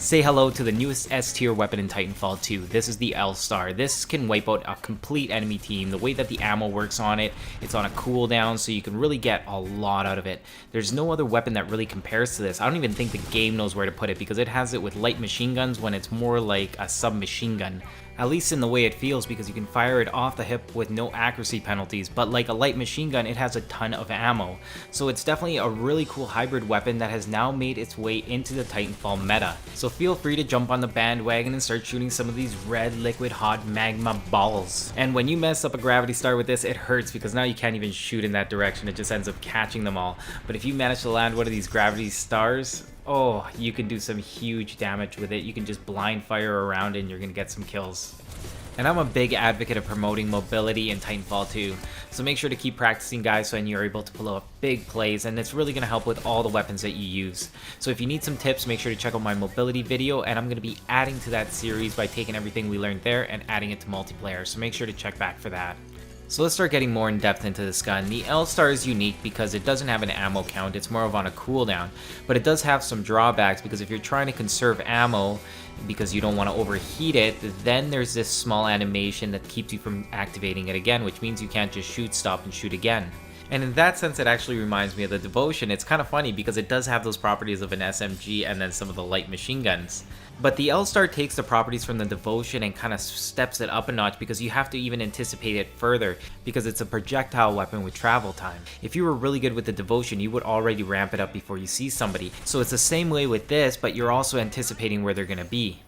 Say hello to the newest S tier weapon in Titanfall 2. This is the L-Star. This can wipe out a complete enemy team. The way that the ammo works on it, it's on a cooldown, so you can really get a lot out of it. There's no other weapon that really compares to this. I don't even think the game knows where to put it because it has it with light machine guns when it's more like a submachine gun. At least in the way it feels, because you can fire it off the hip with no accuracy penalties, but like a light machine gun, it has a ton of ammo. So it's definitely a really cool hybrid weapon that has now made its way into the Titanfall meta. So feel free to jump on the bandwagon and start shooting some of these red liquid hot magma balls. And when you mess up a gravity star with this, it hurts because now you can't even shoot in that direction, it just ends up catching them all. But if you manage to land one of these gravity stars, oh, you can do some huge damage with it. You can just blind fire around and you're gonna get some kills. And I'm a big advocate of promoting mobility in Titanfall 2, so make sure to keep practicing, guys, so you're able to pull off big plays, and it's really going to help with all the weapons that you use. So if you need some tips, make sure to check out my mobility video, and I'm going to be adding to that series by taking everything we learned there and adding it to multiplayer, so make sure to check back for that. So let's start getting more in depth into this gun. The L-Star is unique because it doesn't have an ammo count, it's more of on a cooldown, but it does have some drawbacks because if you're trying to conserve ammo because you don't want to overheat it, then there's this small animation that keeps you from activating it again, which means you can't just shoot, stop, and shoot again. And in that sense, it actually reminds me of the Devotion. It's kind of funny because it does have those properties of an SMG and then some of the light machine guns. But the L-Star takes the properties from the Devotion and kind of steps it up a notch because you have to even anticipate it further because it's a projectile weapon with travel time. If you were really good with the Devotion, you would already ramp it up before you see somebody. So it's the same way with this, but you're also anticipating where they're going to be.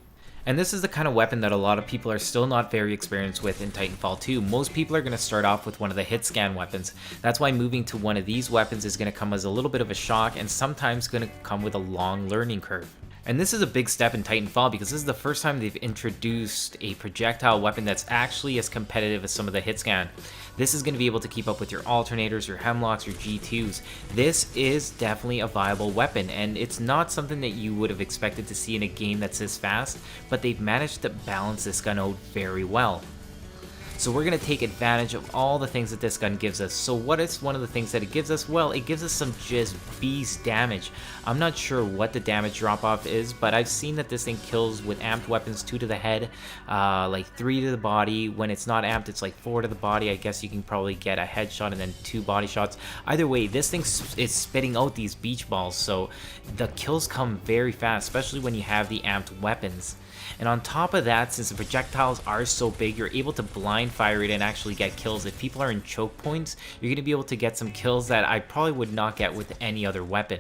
And this is the kind of weapon that a lot of people are still not very experienced with in Titanfall 2. Most people are going to start off with one of the hit scan weapons. That's why moving to one of these weapons is going to come as a little bit of a shock and sometimes going to come with a long learning curve. And this is a big step in Titanfall because this is the first time they've introduced a projectile weapon that's actually as competitive as some of the hit scan. This is going to be able to keep up with your alternators, your hemlocks, your G2s. This is definitely a viable weapon, and it's not something that you would have expected to see in a game that's this fast, but they've managed to balance this gun out very well. So we're going to take advantage of all the things that this gun gives us. So what is one of the things that it gives us? Well, it gives us some just beast damage. I'm not sure what the damage drop off is, but I've seen that this thing kills with amped weapons 2 to the head, like 3 to the body. When it's not amped, it's like 4 to the body. I guess you can probably get a headshot and then 2 body shots. Either way, this thing is spitting out these beach balls, so the kills come very fast, especially when you have the amped weapons. And on top of that, since the projectiles are so big, you're able to blind fire it and actually get kills. If people are in choke points, you're going to be able to get some kills that I probably would not get with any other weapon.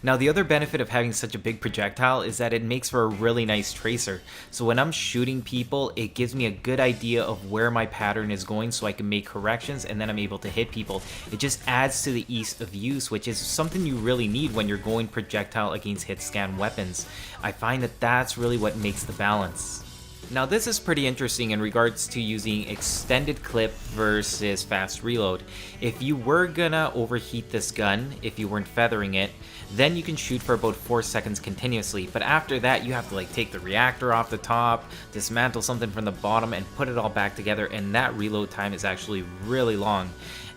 Now, the other benefit of having such a big projectile is that it makes for a really nice tracer. So when I'm shooting people, it gives me a good idea of where my pattern is going so I can make corrections and then I'm able to hit people. It just adds to the ease of use, which is something you really need when you're going projectile against hit scan weapons. I find that that's really what makes the balance. Now this is pretty interesting in regards to using extended clip versus fast reload. If you were gonna overheat this gun, if you weren't feathering it, then you can shoot for about 4 seconds continuously, but after that you have to like take the reactor off the top, dismantle something from the bottom and put it all back together, and that reload time is actually really long.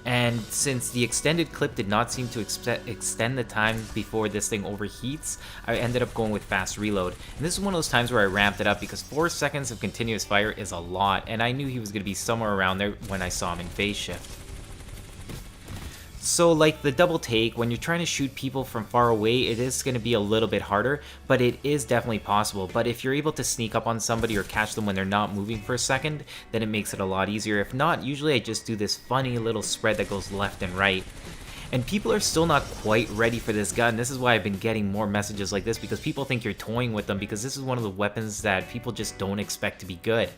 And since the extended clip did not seem to extend the time before this thing overheats, I ended up going with fast reload. And this is one of those times where I ramped it up because 4 seconds of continuous fire is a lot, and I knew he was going to be somewhere around there when I saw him in phase shift. So like the double take, when you're trying to shoot people from far away, it is going to be a little bit harder, but it is definitely possible. But if you're able to sneak up on somebody or catch them when they're not moving for a second, then it makes it a lot easier. If not, usually I just do this funny little spread that goes left and right. And people are still not quite ready for this gun. This is why I've been getting more messages like this, because people think you're toying with them, because this is one of the weapons that people just don't expect to be good.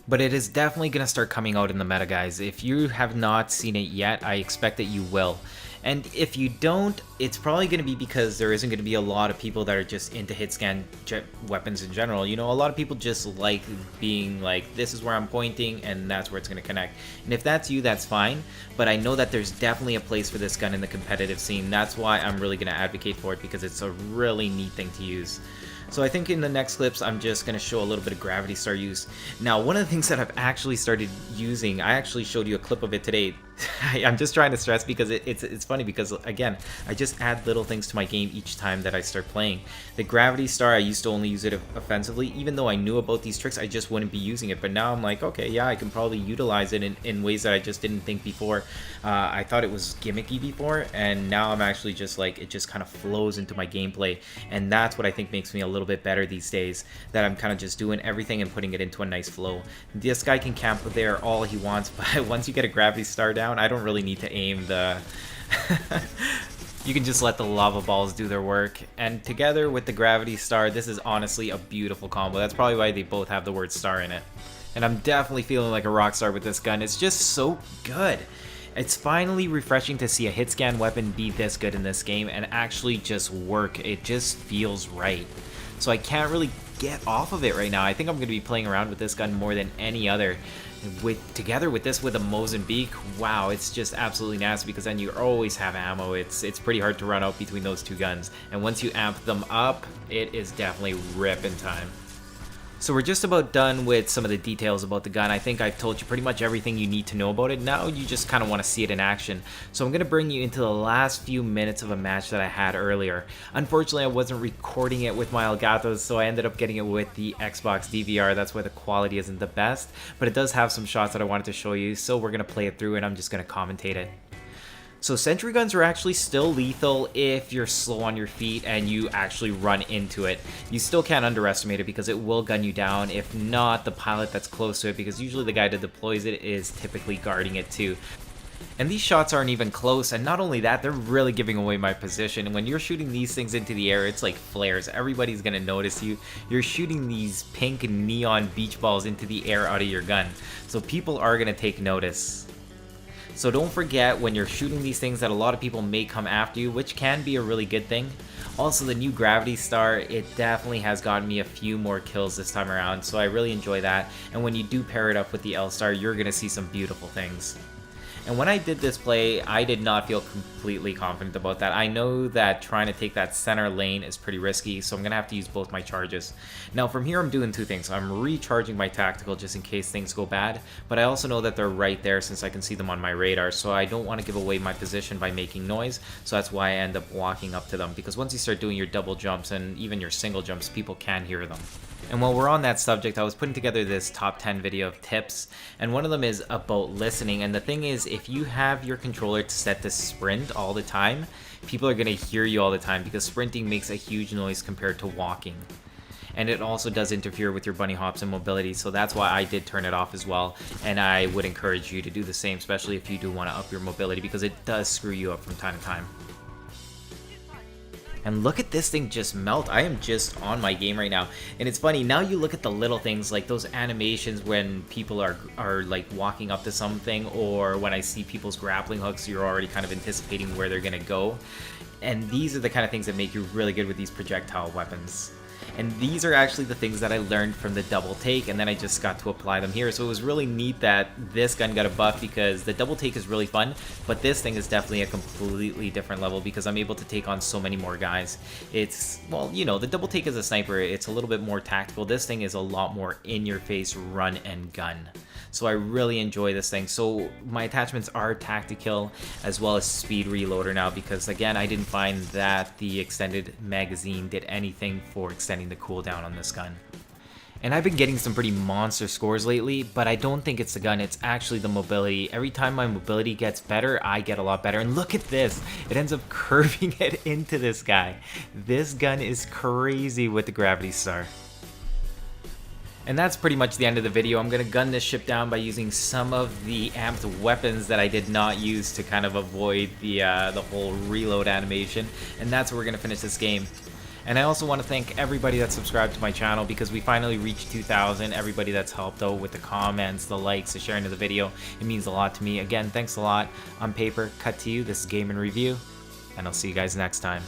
But it is definitely going to start coming out in the meta, guys. If you have not seen it yet, I expect that you will. And if you don't, it's probably going to be because there isn't going to be a lot of people that are just into hit scan weapons in general. You know, a lot of people just like being like, this is where I'm pointing and that's where it's going to connect. And if that's you, that's fine. But I know that there's definitely a place for this gun in the competitive scene. That's why I'm really going to advocate for it, because it's a really neat thing to use. So I think in the next clips, I'm just going to show a little bit of gravity star use. Now, one of the things that I've actually started using, I actually showed you a clip of it today. I'm just trying to stress because it's funny because, again, I just add little things to my game each time that I start playing. The Gravity Star, I used to only use it offensively. Even though I knew about these tricks, I just wouldn't be using it. But now I'm like, okay, yeah, I can probably utilize it in ways that I just didn't think before. I thought it was gimmicky before, and now I'm actually just like, it just kind of flows into my gameplay. And that's what I think makes me a little bit better these days, that I'm kind of just doing everything and putting it into a nice flow. This guy can camp there all he wants, but once you get a Gravity Star down, I don't really need to aim the... You can just let the lava balls do their work. And together with the Gravity Star, this is honestly a beautiful combo. That's probably why they both have the word star in it. And I'm definitely feeling like a rock star with this gun. It's just so good. It's finally refreshing to see a hit scan weapon be this good in this game and actually just work. It just feels right. So I can't really get off of it right now. I think I'm going to be playing around with this gun more than any other. Together with this with a Mozambique, wow, it's just absolutely nasty because then you always have ammo. It's pretty hard to run out between those two guns. And once you amp them up, it is definitely ripping time. So we're just about done with some of the details about the gun. I think I've told you pretty much everything you need to know about it. Now you just kind of want to see it in action. So I'm going to bring you into the last few minutes of a match that I had earlier. Unfortunately, I wasn't recording it with my Elgatos, so I ended up getting it with the Xbox DVR. That's why the quality isn't the best, but it does have some shots that I wanted to show you. So we're going to play it through and I'm just going to commentate it. So sentry guns are actually still lethal if you're slow on your feet and you actually run into it. You still can't underestimate it because it will gun you down, if not the pilot that's close to it, because usually the guy that deploys it is typically guarding it too. And these shots aren't even close, and not only that, they're really giving away my position. And when you're shooting these things into the air, it's like flares. Everybody's gonna notice you. You're shooting these pink neon beach balls into the air out of your gun. So people are gonna take notice. So don't forget when you're shooting these things that a lot of people may come after you, which can be a really good thing. Also, the new Gravity Star, it definitely has gotten me a few more kills this time around, so I really enjoy that. And when you do pair it up with the L Star, you're going to see some beautiful things. And when I did this play, I did not feel completely confident about that. I know that trying to take that center lane is pretty risky, so I'm going to have to use both my charges. Now from here I'm doing two things. I'm recharging my tactical just in case things go bad, but I also know that they're right there since I can see them on my radar, so I don't want to give away my position by making noise, so that's why I end up walking up to them, because once you start doing your double jumps and even your single jumps, people can hear them. And while we're on that subject, I was putting together this top 10 video of tips, and one of them is about listening. And the thing is, if you have your controller set to sprint all the time, people are going to hear you all the time because sprinting makes a huge noise compared to walking. And it also does interfere with your bunny hops and mobility, so that's why I did turn it off as well. And I would encourage you to do the same, especially if you do want to up your mobility, because it does screw you up from time to time. And look at this thing just melt. I am just on my game right now. And it's funny, now you look at the little things like those animations when people are like walking up to something, or when I see people's grappling hooks, you're already kind of anticipating where they're gonna go. And these are the kind of things that make you really good with these projectile weapons. And these are actually the things that I learned from the double take, and then I just got to apply them here. So it was really neat that this gun got a buff, because the double take is really fun, but this thing is definitely a completely different level because I'm able to take on so many more guys. It's, well, you know, the double take is a sniper, it's a little bit more tactical. This thing is a lot more in your face run and gun. So I really enjoy this thing. So my attachments are tactical as well as speed reloader now, because again, I didn't find that the extended magazine did anything for extending the cooldown on this gun. And I've been getting some pretty monster scores lately, but I don't think it's the gun, it's actually the mobility. Every time my mobility gets better, I get a lot better. And look at this, it ends up curving it into this guy. This gun is crazy with the Gravity Star. And that's pretty much the end of the video. I'm going to gun this ship down by using some of the amped weapons that I did not use to kind of avoid the whole reload animation. And that's where we're going to finish this game. And I also want to thank everybody that subscribed to my channel, because we finally reached 2,000. Everybody that's helped out with the comments, the likes, the sharing of the video. It means a lot to me. Again, thanks a lot. On paper, cut to you. This is Game in Review, and I'll see you guys next time.